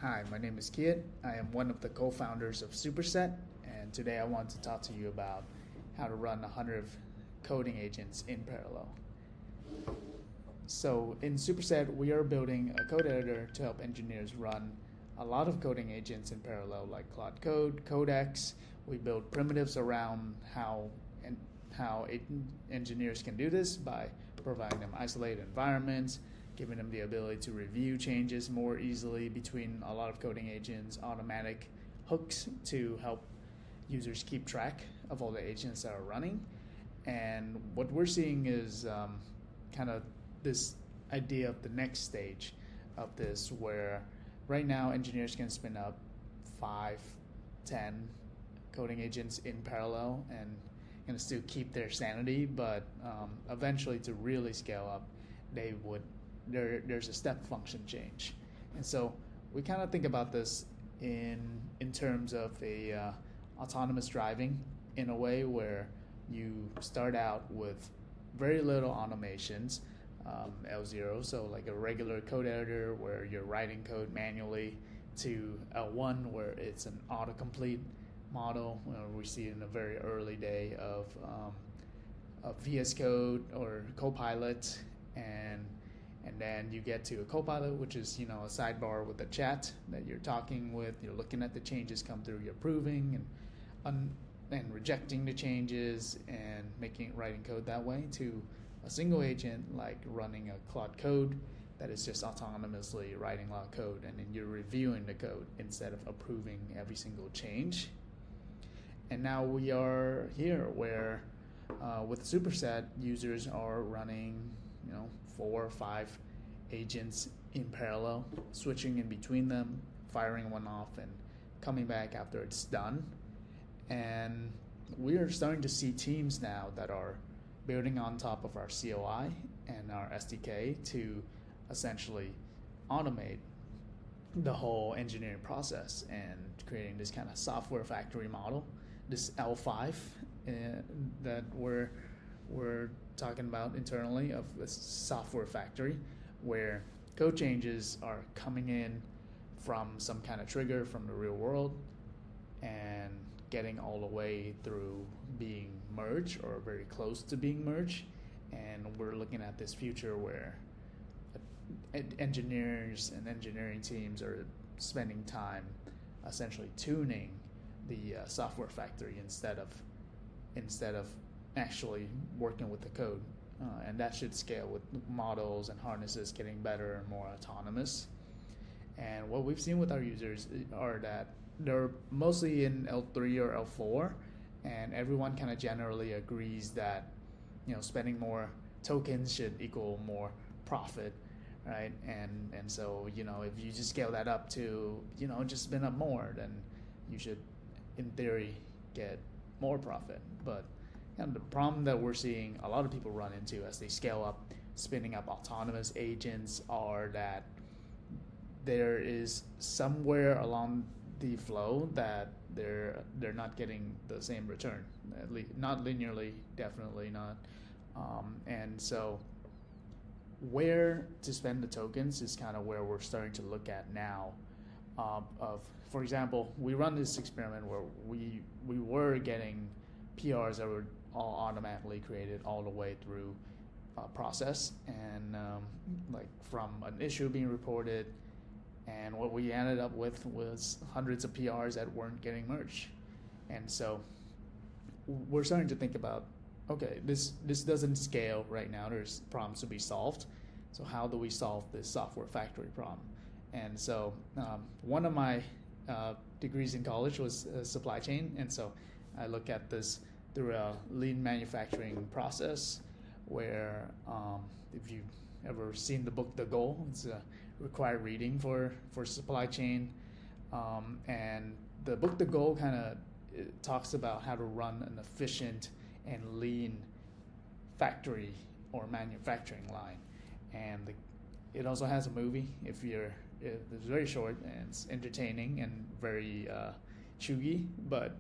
Hi, my name is Kiet. I am one of the co-founders of Superset, and today I want to talk to you about how to run 100 coding agents in parallel. So in Superset, we are building a code editor to help engineers run a lot of coding agents in parallel, like Claude Code, Codex. We build primitives around how engineers can do this by providing them isolated environments, giving them the ability to review changes more easily between a lot of coding agents, automatic hooks to help users keep track of all the agents that are running. And what we're seeing is kind of this idea of the next stage of this, where right now engineers can spin up 5, 10 coding agents in parallel and still keep their sanity, but eventually to really scale up, there's a step function change. And so we kind of think about this in terms of a autonomous driving, in a way where you start out with very little automations, L0, so like a regular code editor where you're writing code manually, to L1 where it's an autocomplete model. We see in a very early day of VS Code or Copilot, and then you get to a Copilot, which is a sidebar with a chat that you're talking with. You're looking at the changes come through, you're approving and rejecting the changes and writing code that way, to a single agent like running a Claude Code that is just autonomously writing a lot of code, and then you're reviewing the code instead of approving every single change. And now we are here where with Superset, users are running 4 or 5 agents in parallel, switching in between them, firing one off and coming back after it's done. And we are starting to see teams now that are building on top of our COI and our SDK to essentially automate the whole engineering process and creating this kind of software factory model, this L5 that we're talking about internally, of a software factory where code changes are coming in from some kind of trigger from the real world and getting all the way through being merged or very close to being merged. And we're looking at this future where engineers and engineering teams are spending time essentially tuning the software factory instead of actually working with the code, and that should scale with models and harnesses getting better and more autonomous. And what we've seen with our users are that they're mostly in L3 or L4, and everyone kind of generally agrees that spending more tokens should equal more profit, right? And so if you just scale that up to just spin up more, then you should in theory get more profit. But the problem that we're seeing a lot of people run into as they scale up spinning up autonomous agents are that there is somewhere along the flow that they're not getting the same return, at least not linearly, definitely not. And so where to spend the tokens is kind of where we're starting to look at now. For example, we run this experiment where we were getting PRs that were all automatically created all the way through process, and like from an issue being reported, and what we ended up with was hundreds of PRs that weren't getting merged. And so we're starting to think about, okay, this doesn't scale right now. There's problems to be solved. So how do we solve this software factory problem? And so one of my degrees in college was supply chain, and so I look at this through a lean manufacturing process, where if you've ever seen the book The Goal, it's a required reading for supply chain, and the book The Goal kind of talks about how to run an efficient and lean factory or manufacturing line. And it also has a movie. It's very short and it's entertaining and very chuggy, but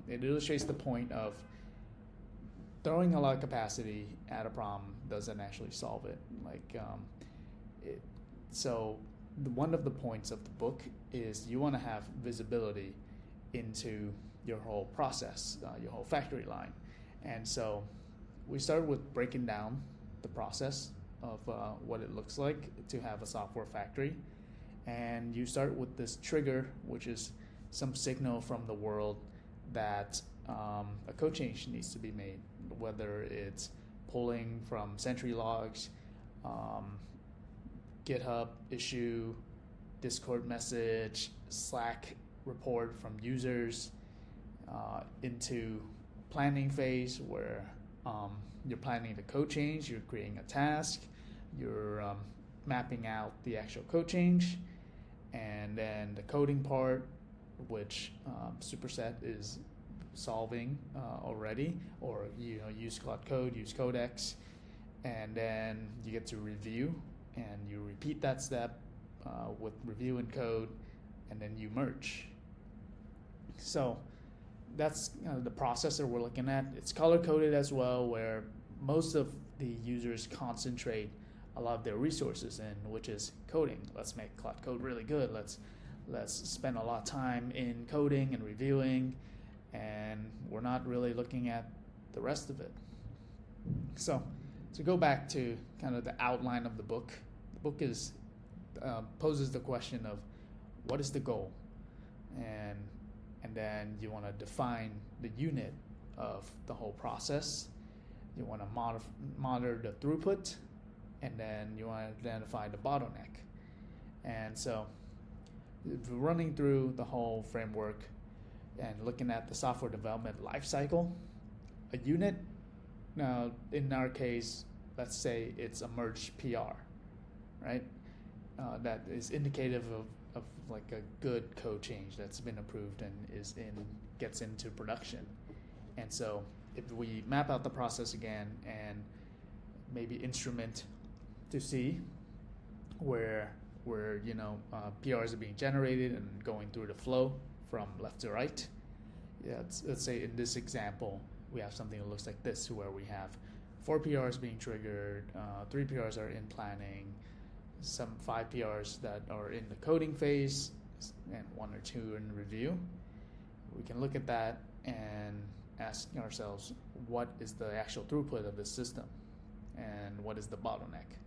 it illustrates the point of throwing a lot of capacity at a problem doesn't actually solve it. So one of the points of the book is you want to have visibility into your whole process, your whole factory line. And so we started with breaking down the process of what it looks like to have a software factory. And you start with this trigger, which is some signal from the world that a code change needs to be made, whether it's pulling from Sentry logs, GitHub issue, Discord message, Slack report from users, into planning phase where you're planning the code change, you're creating a task, you're mapping out the actual code change, and then the coding part, which Superset is solving already, or use Cloud Code, use Codex, and then you get to review, and you repeat that step with review and code, and then you merge. So that's the process that we're looking at. It's color coded as well, where most of the users concentrate a lot of their resources in, which is coding. Let's make Cloud Code really good. Let's spend a lot of time in coding and reviewing, and we're not really looking at the rest of it. So to go back to kind of the outline of the book is poses the question of what is the goal, and then you want to define the unit of the whole process. You want to monitor the throughput, and then you want to identify the bottleneck. And so running through the whole framework and looking at the software development lifecycle, a unit, now in our case, let's say it's a merged PR, right? That is indicative of like a good code change that's been approved and gets into production. And so if we map out the process again and maybe instrument to see where PRs are being generated and going through the flow from left to right. Yeah, let's say in this example, we have something that looks like this, where we have 4 PRs being triggered, 3 PRs are in planning, some 5 PRs that are in the coding phase, and 1 or 2 in review. We can look at that and ask ourselves, what is the actual throughput of this system, and what is the bottleneck?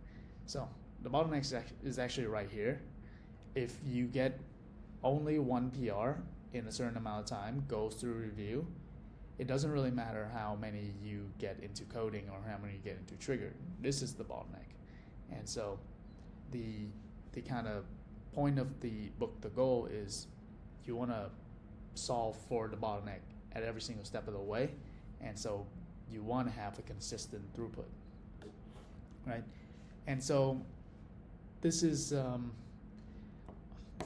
So the bottleneck is actually right here. If you get only 1 PR in a certain amount of time, goes through review, it doesn't really matter how many you get into coding or how many you get into trigger. This is the bottleneck. And so the kind of point of the book, the goal is you want to solve for the bottleneck at every single step of the way. And so you want to have a consistent throughput, right? And so this is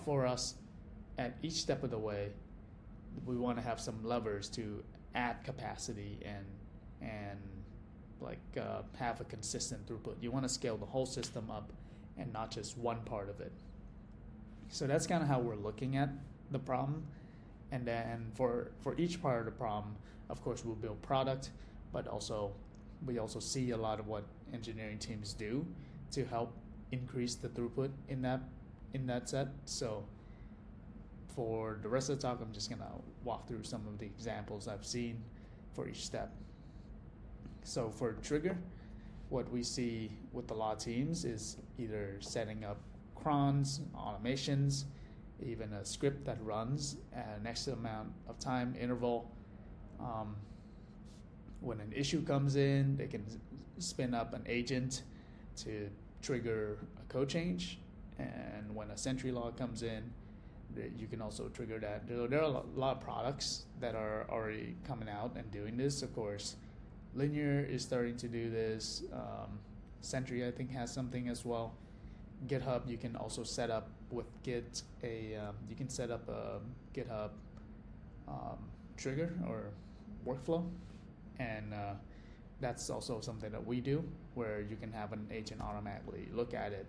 for us at each step of the way, we want to have some levers to add capacity and have a consistent throughput. You want to scale the whole system up and not just one part of it. So that's kind of how we're looking at the problem. And then for each part of the problem, of course, we'll build product, but we also see a lot of what engineering teams do to help increase the throughput in that set. So for the rest of the talk, I'm just gonna walk through some of the examples I've seen for each step. So for trigger, what we see with a lot of teams is either setting up crons, automations, even a script that runs at an X amount of time interval. When an issue comes in, they can spin up an agent to trigger a code change. And when a Sentry log comes in, you can also trigger that. There are a lot of products that are already coming out and doing this. Of course, Linear is starting to do this. Sentry, I think, has something as well. GitHub, you can also set up with Git you can set up a GitHub trigger or workflow, and that's also something that we do, where you can have an agent automatically look at it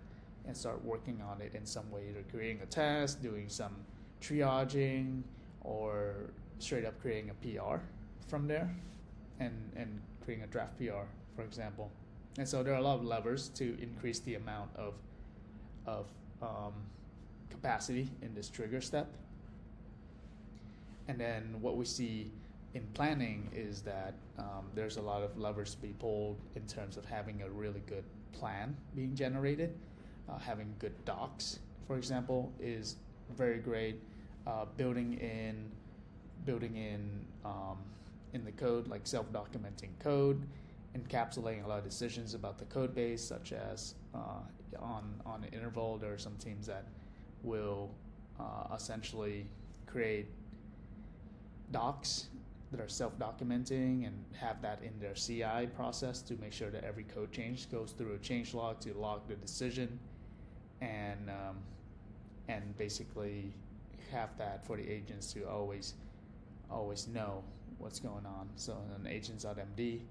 and start working on it in some way, either creating a test, doing some triaging, or straight up creating a PR from there and creating a draft PR, for example. And so there are a lot of levers to increase the amount of capacity in this trigger step. And then what we see in planning is that there's a lot of levers to be pulled in terms of having a really good plan being generated. Having good docs, for example, is very great. Building in the code, like self-documenting code, encapsulating a lot of decisions about the code base, such as on an interval, there are some teams that will essentially create docs that are self-documenting and have that in their CI process to make sure that every code change goes through a change log to log the decision, and basically have that for the agents to always know what's going on. So an agents.md,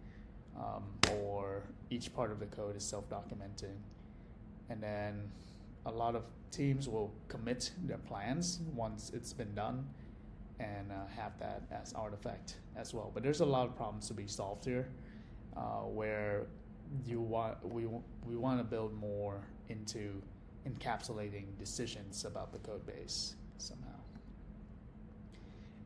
or each part of the code is self-documenting, and then a lot of teams will commit their plans once it's been done and have that as artifact as well. But there's a lot of problems to be solved here, where we want to build more into encapsulating decisions about the code base somehow.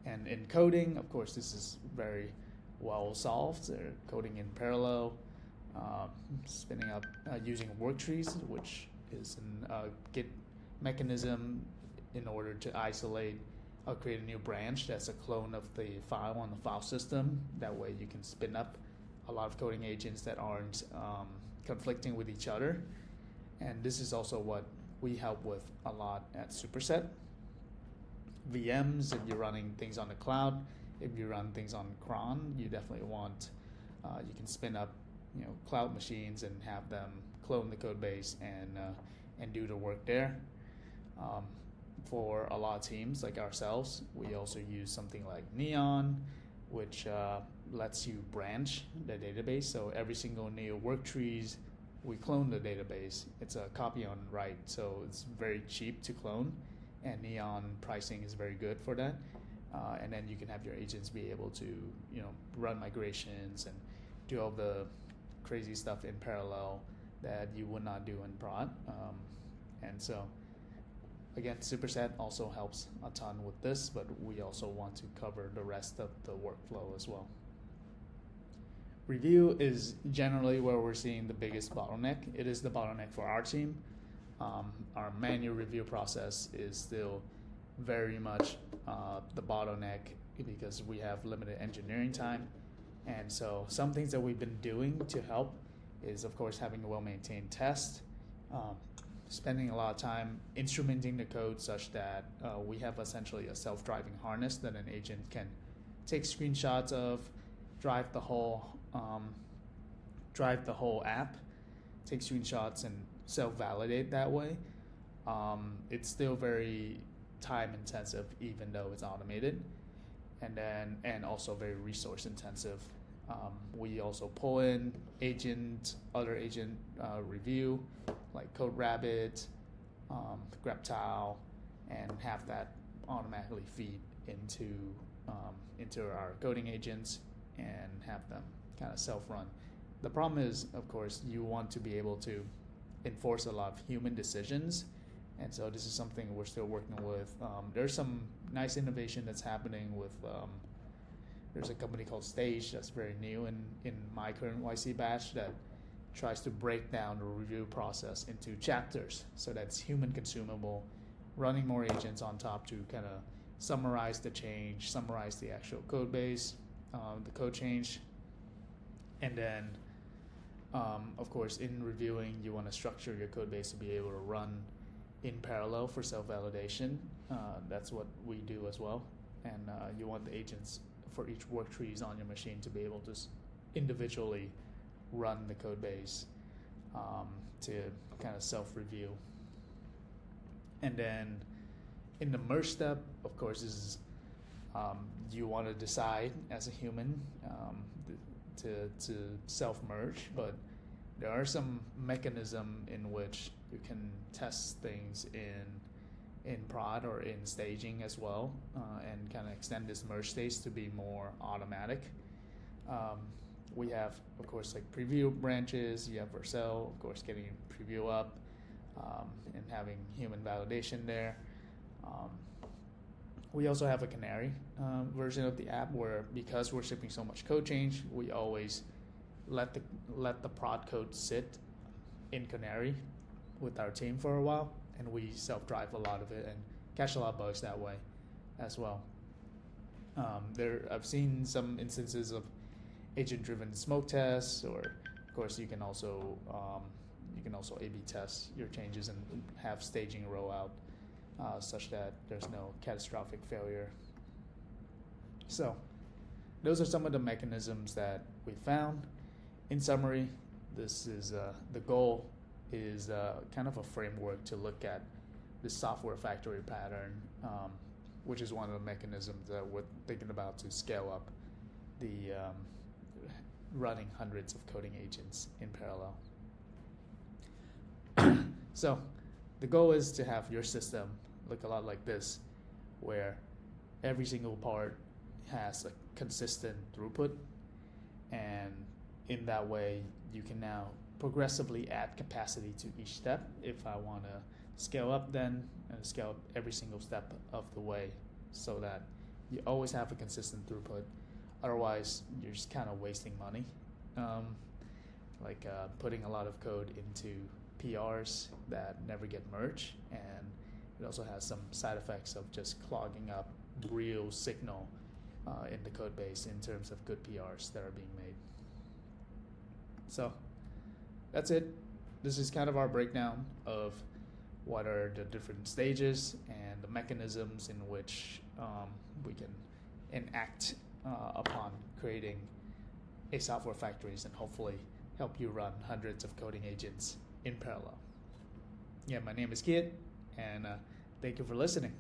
And in coding, of course, this is very well solved. They're coding in parallel, spinning up using work trees, which is a Git mechanism in order to isolate or create a new branch that's a clone of the file on the file system. That way you can spin up a lot of coding agents that aren't conflicting with each other. And this is also what we help with a lot at Superset. VMs, if you're running things on the cloud, if you run things on cron, you definitely want, you can spin up, cloud machines and have them clone the code base and do the work there. For a lot of teams like ourselves, we also use something like Neon, which lets you branch the database. So every single new work trees, we clone the database. It's a copy on write, so it's very cheap to clone, and Neon pricing is very good for that. And then you can have your agents be able to, run migrations and do all the crazy stuff in parallel that you would not do in prod. And so, again, Superset also helps a ton with this, but we also want to cover the rest of the workflow as well. Review is generally where we're seeing the biggest bottleneck. It is the bottleneck for our team. Our manual review process is still very much the bottleneck because we have limited engineering time. And so some things that we've been doing to help is, of course, having a well-maintained test, spending a lot of time instrumenting the code such that we have essentially a self-driving harness that an agent can take screenshots of, drive the whole app, take screenshots and self-validate that way. It's still very time-intensive, even though it's automated, and also very resource-intensive. We also pull in other agent review, like CodeRabbit, Greptile, and have that automatically feed into our coding agents and have them kind of self-run. The problem is, of course, you want to be able to enforce a lot of human decisions, and so this is something we're still working with. There's some nice innovation that's happening with there's a company called Stage that's very new in my current YC batch that tries to break down the review process into chapters so that's human consumable, running more agents on top to kind of summarize the change, summarize the actual code base, the code change, and then of course in reviewing you want to structure your code base to be able to run in parallel for self-validation. That's what we do as well, and you want the agents for each work trees on your machine to be able to individually run the code base to kind of self-review. And then in the merge step, of course, this is you want to decide as a human to self-merge, but there are some mechanism in which you can test things in prod or in staging as well, and kind of extend this merge stage to be more automatic. We have, of course, like preview branches. You have Vercel, of course, getting preview up and having human validation there. Um, we also have a Canary version of the app where, because we're shipping so much code change, we always let the prod code sit in Canary with our team for a while, and we self-drive a lot of it and catch a lot of bugs that way as well. I've seen some instances of agent-driven smoke tests, or of course you can also A/B test your changes and have staging rollout such that there's no catastrophic failure. So those are some of the mechanisms that we found. In summary, this is the goal is kind of a framework to look at the software factory pattern, which is one of the mechanisms that we're thinking about to scale up the running hundreds of coding agents in parallel. So the goal is to have your system look a lot like this, where every single part has a consistent throughput, and in that way you can now progressively add capacity to each step. If I want to scale up, then scale up every single step of the way, so that you always have a consistent throughput. Otherwise, you're just kind of wasting money, putting a lot of code into PRs that never get merged, and it also has some side effects of just clogging up real signal in the code base in terms of good PRs that are being made. So that's it. This is kind of our breakdown of what are the different stages and the mechanisms in which we can enact upon creating a software factories, and hopefully help you run hundreds of coding agents in parallel. Yeah, my name is Kiet, and thank you for listening.